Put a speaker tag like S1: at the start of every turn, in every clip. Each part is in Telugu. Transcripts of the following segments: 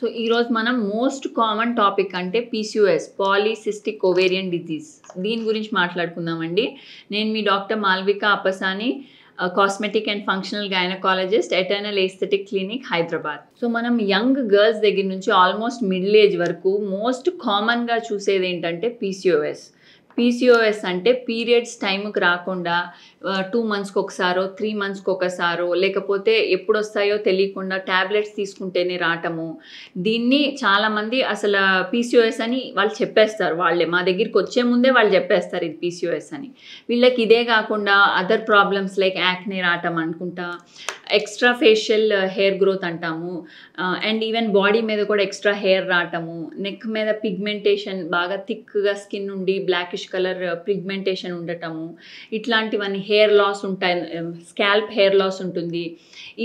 S1: సో ఈరోజు మనం మోస్ట్ కామన్ టాపిక్ అంటే పీసీఓఎస్, పాలీసిస్టిక్ ఓవేరియన్ డిజీజ్, దీని గురించి మాట్లాడుకుందామండి. నేను మీ doctor Malvika Appasani, cosmetic and functional gynaecologist, Eternal Aesthetic Clinic, Hyderabad. So మనం యంగ్ గర్ల్స్ దగ్గర నుంచి ఆల్మోస్ట్ మిడిల్ ఏజ్ వరకు మోస్ట్ కామన్గా చూసేది ఏంటంటే పీసీఓఎస్. పీసీఓఎస్ అంటే పీరియడ్స్ టైంకి రాకుండా 2 మంత్స్కి ఒకసారో 3 మంత్స్కి ఒకసారో లేకపోతే ఎప్పుడు వస్తాయో తెలియకుండా ట్యాబ్లెట్స్ తీసుకుంటేనే రావటము. దీన్ని చాలామంది అసలు పీసీఓఎస్ అని వాళ్ళు చెప్పేస్తారు. వాళ్ళే మా దగ్గరికి వచ్చే ముందే వాళ్ళు చెప్పేస్తారు ఇది పీసీఓఎస్ అని. వీళ్ళకి ఇదే కాకుండా అదర్ ప్రాబ్లమ్స్ లైక్ యాక్నే రావటం అనుకుంటా, ఎక్స్ట్రా ఫేషియల్ హెయిర్ గ్రోత్ అంటాము, అండ్ ఈవెన్ బాడీ మీద కూడా ఎక్స్ట్రా హెయిర్ రావటము, నెక్ మీద పిగ్మెంటేషన్ బాగా థిక్గా స్కిన్ ఉండి బ్లాకిష్ కలర్ పిగ్మెంటేషన్ ఉండటము, ఇట్లాంటివన్నీ హెయిర్ లాస్ ఉంటాయి, స్కాల్ప్ హెయిర్ లాస్ ఉంటుంది.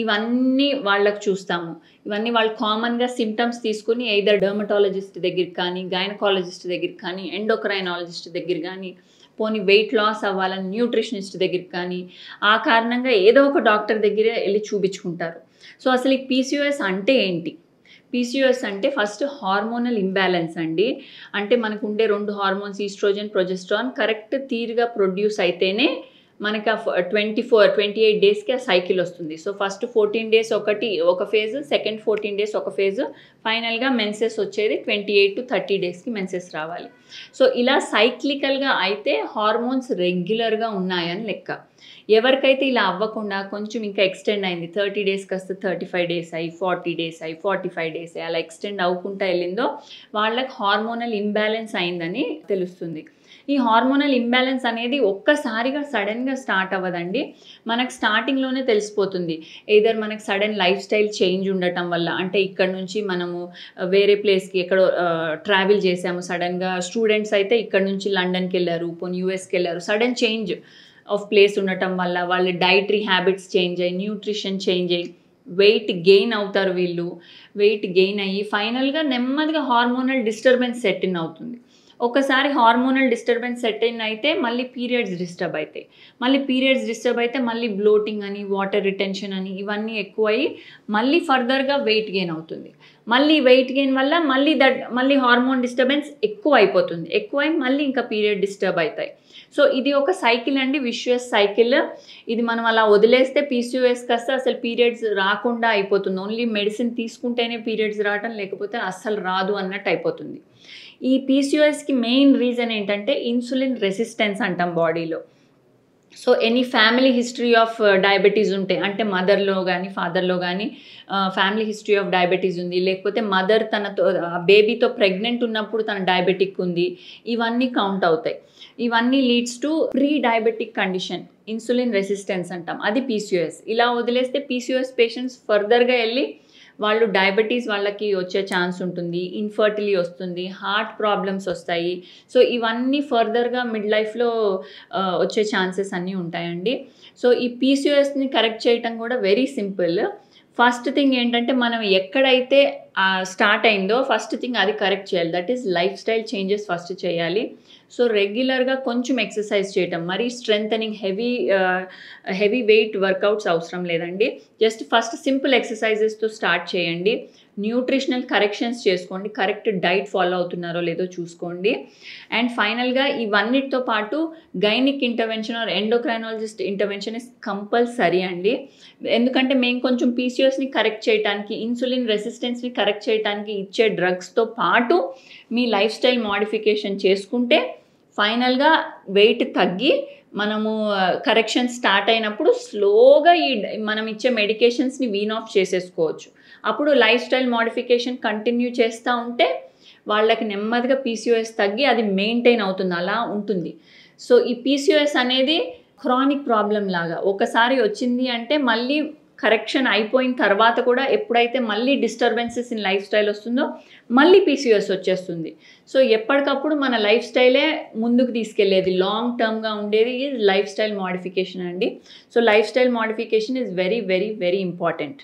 S1: ఇవన్నీ వాళ్ళకు చూస్తాము. ఇవన్నీ వాళ్ళు కామన్గా సిమ్టమ్స్ తీసుకుని ఎయిదర్ డర్మటాలజిస్ట్ దగ్గరికి కానీ, గైనకాలజిస్ట్ దగ్గరికి కానీ, ఎండోక్రైనాలజిస్ట్ దగ్గర కానీ, పోనీ వెయిట్ లాస్ అవ్వాలని న్యూట్రిషనిస్ట్ దగ్గరికి కానీ, ఆ కారణంగా ఏదో ఒక డాక్టర్ దగ్గర వెళ్ళి చూపించుకుంటారు. సో అసలు ఈ పీసీఓఎస్ అంటే ఏంటి? పీసీఓఎస్ అంటే ఫస్ట్ హార్మోనల్ ఇంబ్యాలెన్స్ అండి. అంటే మనకు ఉండే 2 హార్మోన్స్ ఈస్ట్రోజన్, ప్రొజెస్ట్రాన్ కరెక్ట్ తీరుగా ప్రొడ్యూస్ అయితేనే మనకి 28 డేస్కి ఆ సైకిల్ వస్తుంది. సో ఫస్ట్ 14 డేస్ ఒక ఫేజ్, సెకండ్ 14 డేస్ ఒక ఫేజ్, ఫైనల్గా మెన్సెస్ వచ్చేది 28 to 30 డేస్కి మెన్సెస్ రావాలి. సో ఇలా సైక్లికల్గా అయితే హార్మోన్స్ రెగ్యులర్గా ఉన్నాయని లెక్క. ఎవరికైతే ఇలా అవ్వకుండా కొంచెం ఇంకా ఎక్స్టెండ్ అయింది, 30 డేస్ కాస్త 35 డేస్ అయ్యి, 40 డేస్ అయ్యి, 45 డేస్ అయ్యి, అలా ఎక్స్టెండ్ అవ్వకుండా వెళ్ళిందో వాళ్ళకి హార్మోనల్ ఇంబ్యాలెన్స్ అయిందని తెలుస్తుంది. ఈ హార్మోనల్ ఇంబ్యాలెన్స్ అనేది ఒక్కసారిగా సడన్గా స్టార్ట్ అవ్వదండి. మనకు స్టార్టింగ్లోనే తెలిసిపోతుంది. ఎయిదర్ మనకు సడన్ లైఫ్ స్టైల్ చేంజ్ ఉండటం వల్ల, అంటే ఇక్కడ నుంచి మనము వేరే ప్లేస్కి ఎక్కడో ట్రావెల్ చేసాము సడన్గా. స్టూడెంట్స్ అయితే ఇక్కడ నుంచి లండన్కి వెళ్ళారు, పోనీ యూఎస్కి వెళ్ళారు, సడన్ చేంజ్ ఆఫ్ ప్లేస్ ఉండటం వల్ల వాళ్ళ డైటరీ హ్యాబిట్స్ చేంజ్ అయ్యి, న్యూట్రిషన్ చేంజ్ అయ్యి, వెయిట్ గెయిన్ అవుతారు. వీళ్ళు వెయిట్ గెయిన్ అయ్యి ఫైనల్గా నెమ్మదిగా హార్మోనల్ డిస్టర్బెన్స్ సెట్ ఇన్ అవుతుంది. ఒకసారి హార్మోనల్ డిస్టర్బెన్స్ సెట్ ఇన్ అయితే మళ్ళీ పీరియడ్స్ డిస్టర్బ్ అవుతాయి. మళ్ళీ బ్లోటింగ్ అని, వాటర్ రిటెన్షన్ అని ఇవన్నీ ఎక్కువయ్యి మళ్ళీ ఫర్దర్గా వెయిట్ గెయిన్ అవుతుంది. మళ్ళీ వెయిట్ గెయిన్ వల్ల మళ్ళీ హార్మోన్ డిస్టర్బెన్స్ ఎక్కువై మళ్ళీ ఇంకా పీరియడ్ డిస్టర్బ్ అవుతాయి. సో ఇది ఒక సైకిల్ అండి, విషియస్ సైకిల్. ఇది మనం అలా వదిలేస్తే పీసీఓఎస్ కాస్త అసలు పీరియడ్స్ రాకుండా అయిపోతుంది. ఓన్లీ మెడిసిన్ తీసుకుంటేనే పీరియడ్స్ రావటం, లేకపోతే అస్సలు రాదు అన్నట్టు అయిపోతుంది. ఈ పీసీఓఎస్కి మెయిన్ రీజన్ ఏంటంటే ఇన్సులిన్ రెసిస్టెన్స్ అంటాం బాడీలో. So any family history of diabetes ఉంటే, అంటే మదర్లో కానీ ఫాదర్లో కానీ ఫ్యామిలీ హిస్టరీ ఆఫ్ డయాబెటీస్ ఉంది, లేకపోతే మదర్ తనతో బేబీతో ప్రెగ్నెంట్ ఉన్నప్పుడు తన డయాబెటిక్ ఉంది, ఇవన్నీ కౌంట్ అవుతాయి. ఇవన్నీ leads to pre diabetic condition, insulin resistance అంటాం, అది పీసీఓఎస్. ఇలా వదిలేస్తే పీసీఓఎస్ పేషెంట్స్ ఫర్దర్గా వెళ్ళి వాళ్ళు డయాబెటీస్ వాళ్ళకి వచ్చే ఛాన్స్ ఉంటుంది, ఇన్ఫర్టిలిటీ వస్తుంది, హార్ట్ ప్రాబ్లమ్స్ వస్తాయి. సో ఇవన్నీ ఫర్దర్గా మిడ్ లైఫ్లో వచ్చే ఛాన్సెస్ అన్నీ ఉంటాయండి. సో ఈ పీసీఓఎస్ని కరెక్ట్ చేయటం కూడా వెరీ సింపుల్. ఫస్ట్ థింగ్ ఏంటంటే మనం ఎక్కడైతే స్టార్ట్ అయిందో ఫస్ట్ థింగ్ అది కరెక్ట్ చేయాలి. That is life style changes first చేయాలి. సో రెగ్యులర్గా కొంచెం ఎక్సర్సైజ్ చేయటం, మరీ స్ట్రెంథనింగ్ హెవీ వెయిట్ వర్కౌట్స్ అవసరం లేదండి. జస్ట్ ఫస్ట్ సింపుల్ ఎక్సర్సైజెస్తో స్టార్ట్ చేయండి. న్యూట్రిషనల్ కరెక్షన్స్ చేసుకోండి, కరెక్ట్ డైట్ ఫాలో అవుతున్నారో లేదో చూసుకోండి. అండ్ ఫైనల్గా ఇవన్నిటితో పాటు gynaec intervention or endocrinologist intervention is compulsory అండి. ఎందుకంటే మేము కొంచెం పీసీఓఎస్ని కరెక్ట్ చేయడానికి, ఇన్సులిన్ రెసిస్టెన్స్ని కరెక్ట్ చేయడానికి ఇచ్చే డ్రగ్స్తో పాటు మీ లైఫ్ స్టైల్ మోడిఫికేషన్ చేసుకుంటే ఫైనల్గా వెయిట్ తగ్గి మనము కరెక్షన్ స్టార్ట్ అయినప్పుడు స్లోగా మనం ఇచ్చే మెడికేషన్స్ని వీన్ ఆఫ్ చేసేసుకోవచ్చు. అప్పుడు లైఫ్ స్టైల్ మోడిఫికేషన్ కంటిన్యూ చేస్తూ ఉంటే వాళ్ళకి నెమ్మదిగా పీసీఓఎస్ తగ్గి అది మెయింటైన్ అవుతుంది, అలా ఉంటుంది. సో ఈ పీసీఓఎస్ అనేది క్రానిక్ ప్రాబ్లం లాగా, ఒకసారి వచ్చింది అంటే మళ్ళీ కరెక్షన్ అయిపోయిన తర్వాత కూడా ఎప్పుడైతే మళ్ళీ డిస్టర్బెన్సెస్ ఇన్ లైఫ్ స్టైల్ వస్తుందో మళ్ళీ పీసీఓఎస్ వచ్చేస్తుంది. సో ఎప్పటికప్పుడు మన లైఫ్ స్టైలే ముందుకు తీసుకెళ్లేది, లాంగ్ టర్మ్గా ఉండేది లైఫ్ స్టైల్ మోడిఫికేషన్ అండి. So life style modification is very very very important.